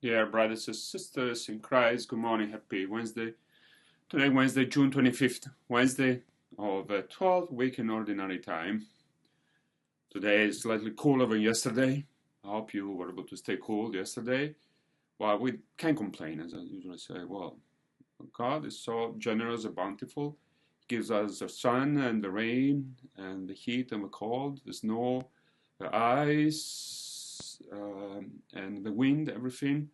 Dear brothers and sisters in Christ, good morning, happy Wednesday. Today, Wednesday, June 25th, Wednesday of the 12th week in Ordinary Time. Today is slightly cooler than yesterday. I hope you were able to stay cool yesterday. Well, we can't complain, as I usually say. Well, God is so generous and bountiful. He gives us the sun and the rain and the heat and the cold, the snow, the ice, and the wind, everything.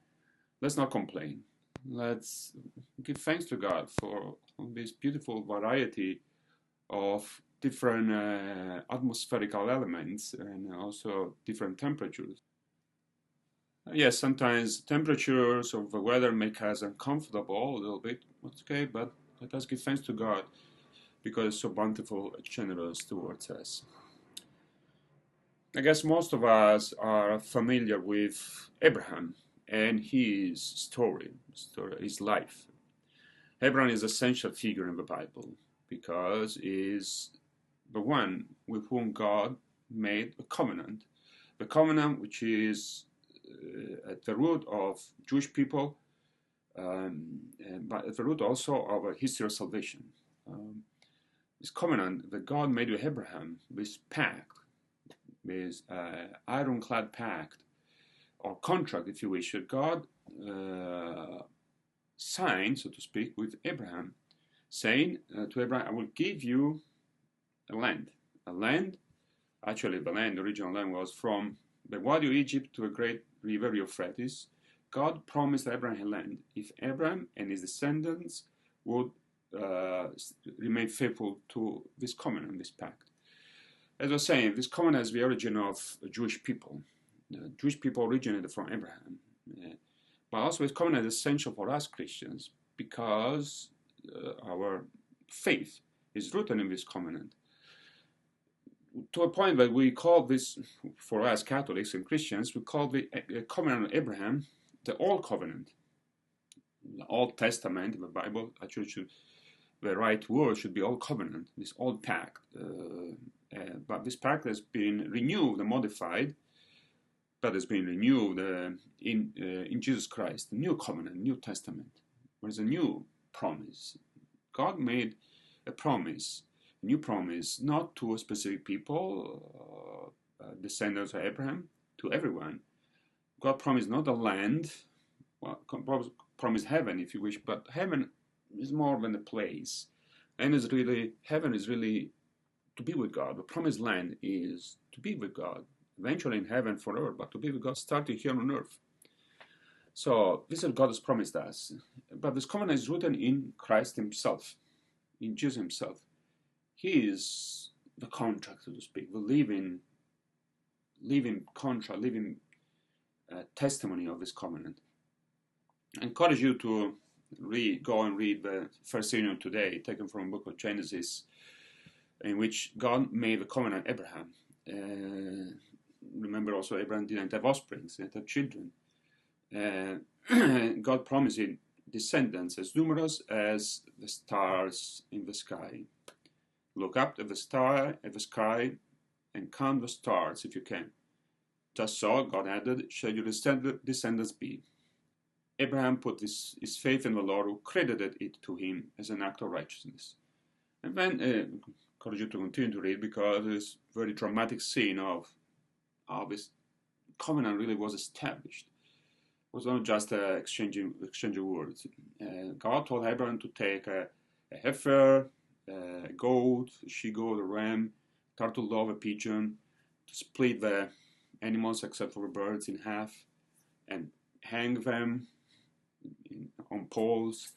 Let's not complain. Let's give thanks to God for this beautiful variety of different atmospherical elements and also different temperatures. Yes, sometimes temperatures of the weather make us uncomfortable a little bit. That's okay, but let us give thanks to God because it's so bountiful and generous towards us. I guess most of us are familiar with Abraham and his story, his life. Abraham is an essential figure in the Bible because he is the one with whom God made a covenant. The covenant which is at the root of Jewish people, but at the root also of a history of salvation. This covenant that God made with Abraham, this pact, this ironclad pact, or contract, if you wish, that God signed, so to speak, with Abraham, saying to Abraham, I will give you a land. A land, actually the original land was from the Wadi of Egypt to a great river Euphrates. God promised Abraham a land if Abraham and his descendants would remain faithful to this covenant, this pact. As I was saying, this covenant is the origin of Jewish people. Jewish people originated from Abraham. But also this covenant is essential for us Christians because our faith is rooted in this covenant. To a point that we call this, for us Catholics and Christians, we call the covenant of Abraham the Old Covenant. The Old Testament in the Bible, actually the right word should be Old Covenant, this Old Pact. But this pact has been renewed and modified, but has been renewed in Jesus Christ, the New Covenant, New Testament. There is a new promise. God made a promise, a new promise, not to a specific people, descendants of Abraham, to everyone. God promised not a land, well, promised heaven, if you wish, but heaven is more than a place. And heaven is really to be with God. The promised land is to be with God, eventually in heaven forever, but to be with God starting here on earth. So this is what God has promised us. But this covenant is rooted in Christ himself, in Jesus himself. He is the contract, so to speak, the living contract, living testimony of this covenant. I encourage you to go and read the first sermon today, taken from the book of Genesis, in which God made a covenant with Abraham. Remember also Abraham didn't have offspring, he didn't have children. God promised him descendants as numerous as the stars in the sky. Look up at the sky and count the stars if you can. Just so, God added, shall your descendants be. Abraham put his faith in the Lord, who credited it to him as an act of righteousness. And then I encourage you to continue to read because this very dramatic scene of how this covenant really was established. It was not just exchanging words. God told Abraham to take a heifer, a goat, a she-goat, a ram, turtle dove, a pigeon, to split the animals except for the birds in half and hang them on poles.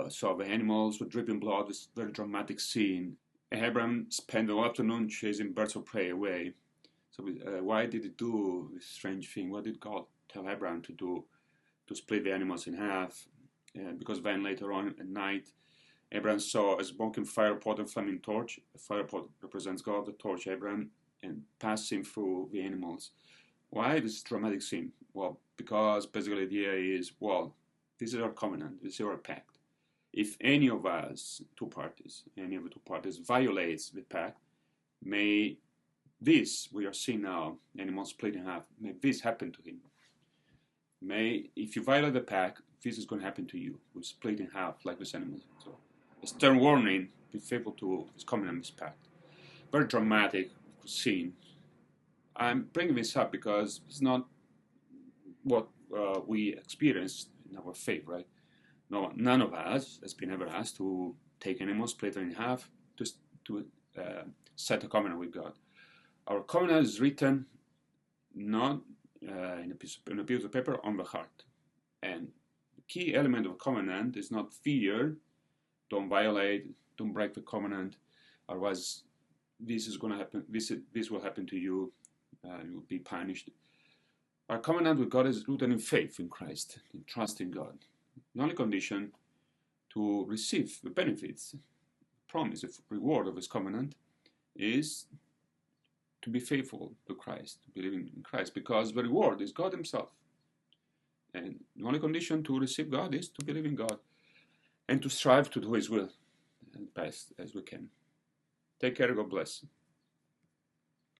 So the animals were dripping blood, this very dramatic scene. Abraham spent the afternoon chasing birds of prey away. So why did he do this strange thing? What did God tell Abraham to do? To split the animals in half. Because then later on at night, Abraham saw a smoking fire pot and flaming torch. The fire pot represents God, the torch Abraham, and passing through the animals. Why this dramatic scene? Well, because basically the idea is, well, this is our covenant, this is our pact. If any of us, any of the two parties violates the pact, may this, we are seeing now, animals split in half, may this happen to him. if you violate the pact, this is going to happen to you. We split in half like this animal. So, a stern warning: be faithful to this covenant, this pact. Very dramatic scene. I'm bringing this up because it's not what we experience in our faith, right? No, none of us has been ever asked to take an animal, split it in half, to set a covenant with God. Our covenant is written not in a piece of paper, on the heart. And the key element of a covenant is not fear, don't violate, don't break the covenant, otherwise this is going to happen, this will happen to you, you will be punished. Our covenant with God is rooted in faith in Christ, in trust in God. The only condition to receive the benefits, the promise, the reward of His covenant is to be faithful to Christ, to believe in Christ, because the reward is God Himself. And the only condition to receive God is to believe in God and to strive to do His will as best as we can. Take care, God bless.